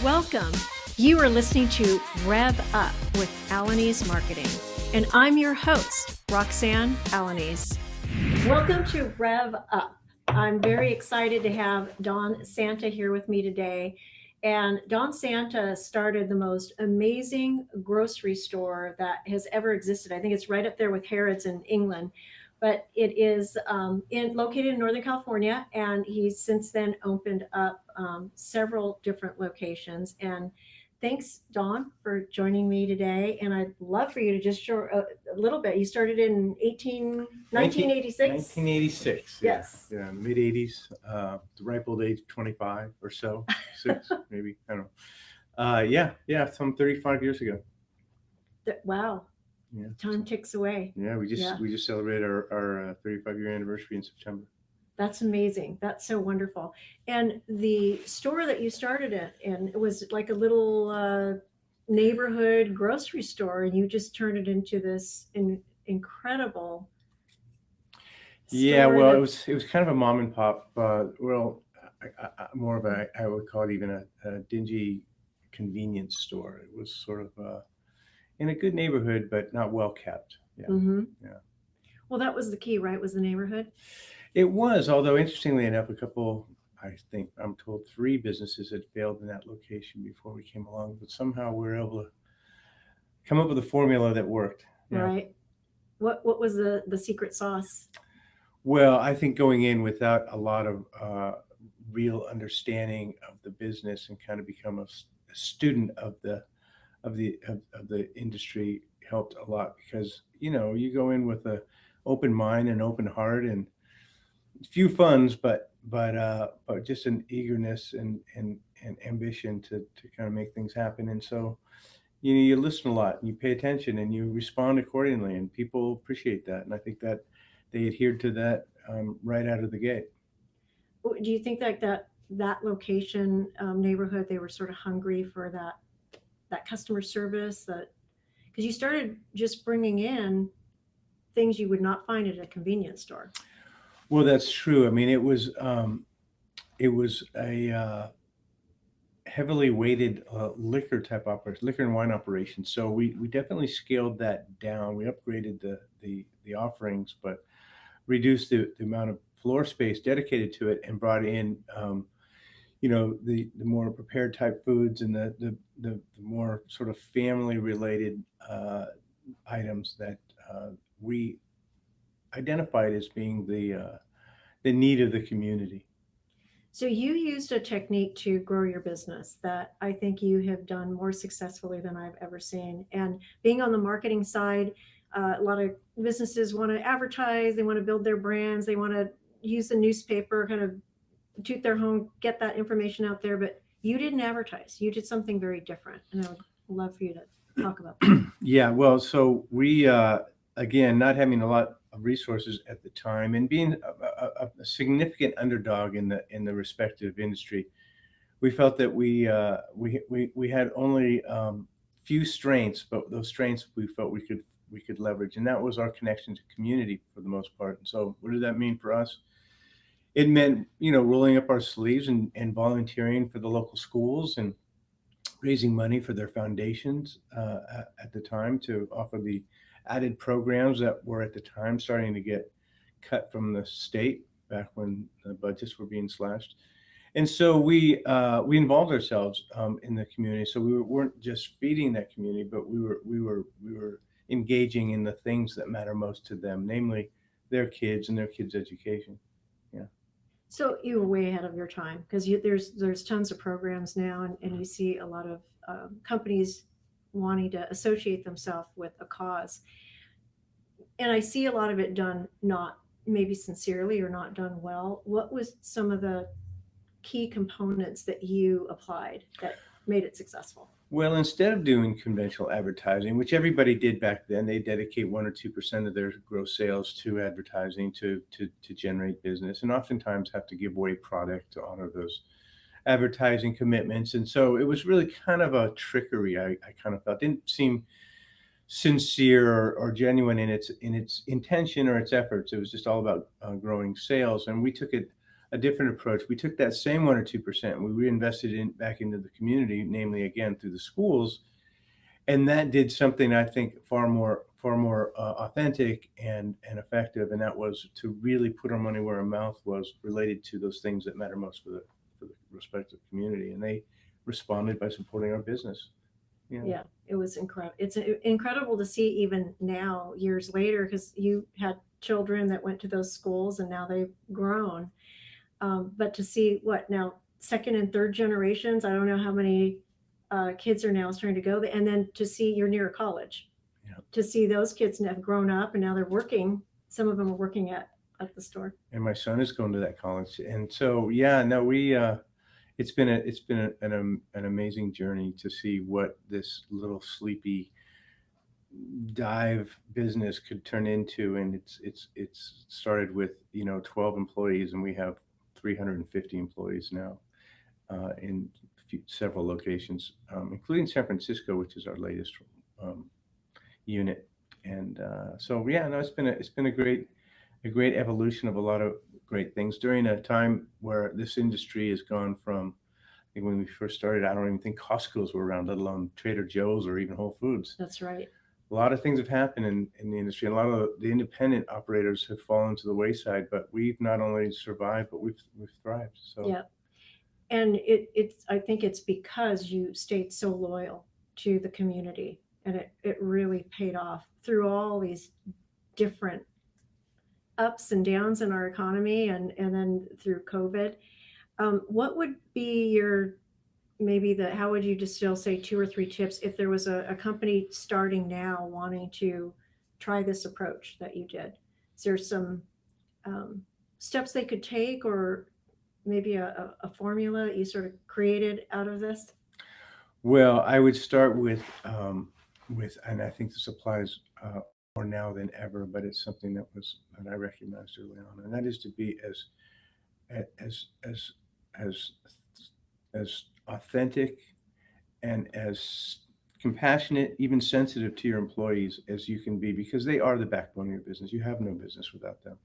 Welcome. You are listening to Rev Up with Alanis Marketing, and I'm your host, Roxanne Alanis. Welcome to Rev Up. I'm very excited to have Dawn Santa here with me today. And Dawn Santa started the most amazing grocery store that has ever existed. I think it's right up there with Harrods in England, but it is located in Northern California, and he's since then opened up several different locations. And thanks, Dawn, for joining me today. And I'd love for you to just share a little bit. You started in 1986? 1986. Yes. Yeah, mid 80s. The ripe old age of 25 or so, six maybe. I don't know. Some 35 years ago. Wow. Yeah. Time ticks away. Yeah, we just celebrated our 35-year anniversary in September. That's amazing. That's so wonderful. And the store that you started in, it was like a little neighborhood grocery store, and you just turned it into this incredible Yeah, store well, that, it was kind of a mom and pop. More of I would call it even a dingy convenience store. It was sort of in a good neighborhood, but not well kept. Yeah, hmm yeah. well, that was the key, right? Was the neighborhood. It was, although interestingly enough, I think I'm told three businesses had failed in that location before we came along, but somehow we were able to come up with a formula that worked. Yeah. Right. What was the secret sauce? Well, I think going in without a lot of real understanding of the business and kind of become a student of the industry helped a lot because you go in with a open mind and open heart and few funds, but just an eagerness and ambition to kind of make things happen. And so you listen a lot and you pay attention and you respond accordingly, and people appreciate that. And I think that they adhered to that right out of the gate. Do you think that location neighborhood, they were sort of hungry for that customer service, that because you started just bringing in things you would not find at a convenience store. Well, that's true. I mean, it was a heavily weighted liquor and wine operation. So we definitely scaled that down. We upgraded the offerings, but reduced the amount of floor space dedicated to it and brought in, the more prepared type foods and the more sort of family related items that we identified as being the need of the community. So you used a technique to grow your business that I think you have done more successfully than I've ever seen. And being on the marketing side, a lot of businesses want to advertise, they want to build their brands, they want to use the newspaper, kind of toot their home, get that information out there. But you didn't advertise. You did something very different, and I would love for you to talk about that. Yeah, well, so we again, not having a lot of resources at the time and being a significant underdog in the respective industry, we felt that we had only few strengths, but those strengths we felt we could leverage, and that was our connection to community for the most part. And so, what did that mean for us? It meant rolling up our sleeves and volunteering for the local schools and raising money for their foundations at the time to offer the added programs that were at the time starting to get cut from the state back when the budgets were being slashed. And so we involved ourselves in the community. So we weren't just feeding that community, but we were engaging in the things that matter most to them, namely their kids and their kids' education. Yeah. So you were way ahead of your time because there's tons of programs now, and you see a lot of companies wanting to associate themselves with a cause, and I see a lot of it done not maybe sincerely or not done well. What was some of the key components that you applied that made it successful? Well, instead of doing conventional advertising, which everybody did back then, they dedicate 1 or 2% of their gross sales to advertising to generate business, and oftentimes have to give away product to honor those advertising commitments. And so it was really kind of a trickery. I kind of felt didn't seem sincere or genuine in its intention or its efforts. It was just all about growing sales, and we took it a different approach. We took that same 1 or 2%, and we reinvested in back into the community, namely again through the schools, and that did something I think far more authentic and effective, and that was to really put our money where our mouth was related to those things that matter most for the respective community, and they responded by supporting our business. Yeah. Yeah, it was incredible. It's incredible to see even now, years later, because you had children that went to those schools and now they've grown. But to see what now, second and third generations, I don't know how many kids are now starting to go there. And then to see you're near a college, Yeah. to see those kids have grown up and now they're working. Some of them are working at the store. And my son is going to that college, and so yeah, no, we it's been an amazing journey to see what this little sleepy dive business could turn into, and it's started with 12 employees, and we have 350 employees now in several locations, including San Francisco, which is our latest um, unit. And so yeah, no, it's been a great evolution of a lot of great things during a time where this industry has gone from, I think when we first started, I don't even think Costco's were around, let alone Trader Joe's or even Whole Foods. That's right. A lot of things have happened in the industry. And a lot of the independent operators have fallen to the wayside, but we've not only survived, but we've thrived. So Yeah. And it's I think it's because you stayed so loyal to the community, and it really paid off through all these different ups and downs in our economy, and then through COVID. What would be your maybe the how would you distill, say, two or three tips if there was a company starting now wanting to try this approach that you did? Is there some um, steps they could take, or maybe a formula that you sort of created out of this? well, I would start and I think this applies more now than ever, but it's something that I recognized early on, and that is to be as as as as authentic and as compassionate, even sensitive to your employees as you can be, because they are the backbone of your business. You have no business without them.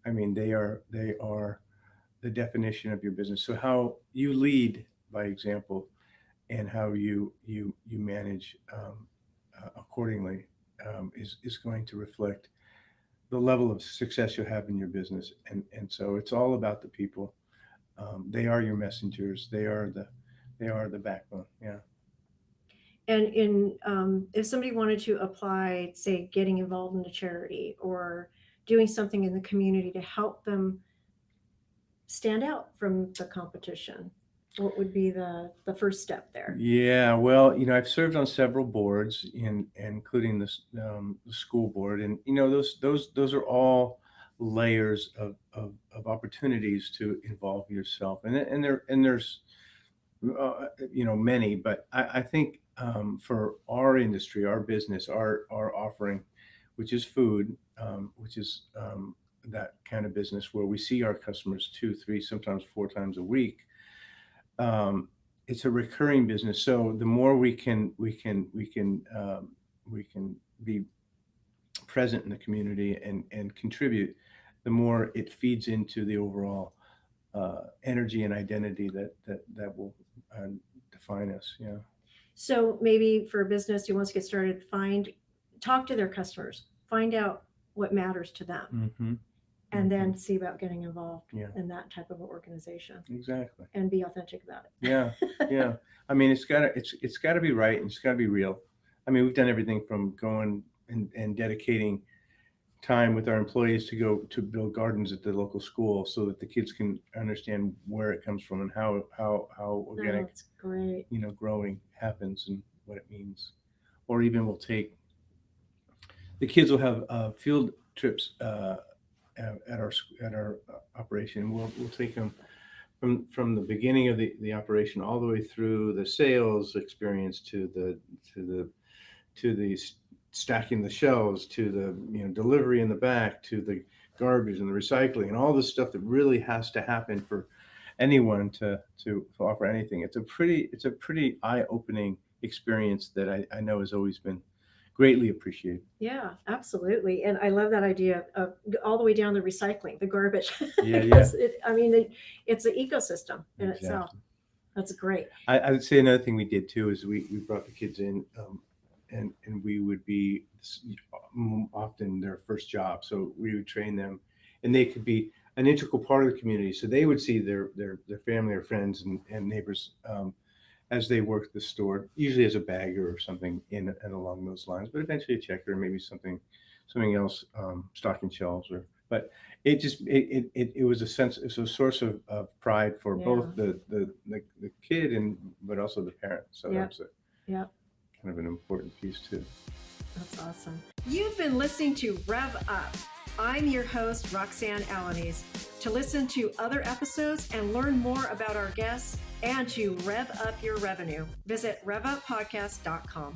I mean, they are the definition of your business. So how you lead by example, and how you manage accordingly is going to reflect the level of success you'll have in your business. And so it's all about the people. They are your messengers. They are the backbone. Yeah. And in if somebody wanted to apply, say, getting involved in a charity or doing something in the community to help them stand out from the competition, what would be the first step there? Yeah, well, I've served on several boards, including the school board, and those are all layers of opportunities to involve yourself, and there's many, but I think for our industry, our business, our offering, which is food, which is that kind of business where we see our customers two, three, sometimes four times a week. Um, it's a recurring business, so the more we can be present in the community and contribute, the more it feeds into the overall energy and identity that will uh, define us. Yeah. So maybe for a business who wants to get started, talk to their customers, find out what matters to them, Mm-hmm. and then see about getting involved Yeah. in that type of an organization Exactly. and be authentic about it. Yeah. Yeah. I mean, it's gotta be right, and it's gotta be real. I mean, we've done everything from going and dedicating time with our employees to go to build gardens at the local school so that the kids can understand where it comes from and how Oh, organic that's great. growing happens and what it means. Or even the kids will have field trips at our operation. We'll take them from the beginning of the operation all the way through the sales experience to the stacking the shelves, to the delivery in the back, to the garbage and the recycling and all this stuff that really has to happen for anyone to offer anything. It's a pretty eye-opening experience that I know has always been greatly appreciated. Yeah, absolutely. And I love that idea of all the way down the recycling, the garbage. Yeah, Because it's an ecosystem in itself. exactly. That's great. I would say another thing we did too is we brought the kids in, and we would be often their first job, so we would train them, and they could be an integral part of the community. So they would see their family or friends and neighbors as they worked the store, usually as a bagger or something in and along those lines, but eventually a checker, maybe something else, stocking shelves or. But it was a sense, it's a source of pride for Yeah. both the kid and but also the parent. So Yeah. that's a Yeah. kind of an important piece too. That's awesome. You've been listening to Rev Up. I'm your host, Roxanne Alanis. To listen to other episodes and learn more about our guests and to rev up your revenue, visit revuppodcast.com.